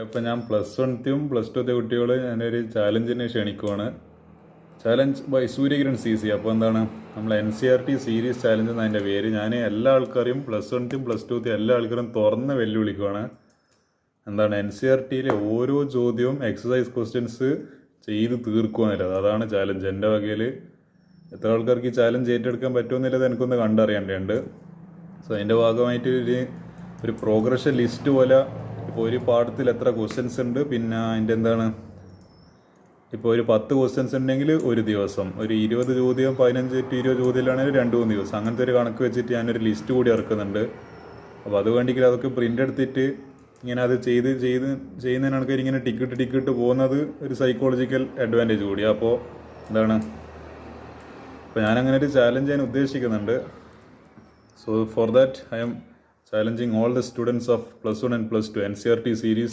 ഇപ്പം ഞാൻ +1ത്തെയും +2ത്തെ കുട്ടികൾ ഞാനൊരു ചാലഞ്ചിന് ക്ഷണിക്കുവാണ്. Challenge by Suryakiran CC. അപ്പോൾ എന്താണ്, നമ്മൾ NCERT സീരീസ് ചാലഞ്ച് എന്നാണ് അതിൻ്റെ പേര്. ഞാൻ എല്ലാ ആൾക്കാരെയും +1ത്തെയും +2ത്തെയും എല്ലാ ആൾക്കാരും തുറന്ന് വെല്ലുവിളിക്കുവാണ്. എന്താണ്, NCERTയിലെ ഓരോ ചോദ്യവും എക്സസൈസ് ക്വസ്റ്റ്യൻസ് ചെയ്ത് തീർക്കുവാനില്ല. അതാണ് ചാലഞ്ച്. എൻ്റെ വകയിൽ എത്ര ആൾക്കാർക്ക് ഈ ചാലഞ്ച് ഏറ്റെടുക്കാൻ പറ്റുമെന്നില്ലത് എനിക്കൊന്ന് കണ്ടറിയേണ്ടതുണ്ട്. സോ അതിൻ്റെ ഭാഗമായിട്ട് ഒരു പ്രോഗ്രഷൻ ലിസ്റ്റ് പോലെ ഇപ്പോൾ ഒരു പാഠത്തിൽ എത്ര ക്വസ്റ്റ്യൻസ് ഉണ്ട്, പിന്നെ അതിൻ്റെ എന്താണ്, ഇപ്പോൾ ഒരു 10 ക്വസ്റ്റ്യൻസ് ഉണ്ടെങ്കിൽ ഒരു ദിവസം, ഒരു 20 ചോദ്യം 15 to 20 ചോദ്യത്തിലാണെങ്കിൽ 2-3 ദിവസം, അങ്ങനത്തെ ഒരു കണക്ക് വെച്ചിട്ട് ഞാനൊരു ലിസ്റ്റ് കൂടി ഇറക്കുന്നുണ്ട്. അപ്പോൾ അത് വേണ്ടിയെങ്കിൽ അതൊക്കെ പ്രിൻ്റ് എടുത്തിട്ട് ഇങ്ങനെ അത് ചെയ്യുന്നതിനാണെങ്കിൽ ഇങ്ങനെ ടിക്കറ്റ് പോകുന്നത് ഒരു സൈക്കോളജിക്കൽ അഡ്വാൻറ്റേജ് കൂടിയാണ്. അപ്പോൾ എന്താണ്, അപ്പോൾ ഞാനങ്ങനെ ഒരു ചാലഞ്ച് ചെയ്യാൻ ഉദ്ദേശിക്കുന്നുണ്ട്. So for that I am challenging all the students of +1 and +2 NCERT series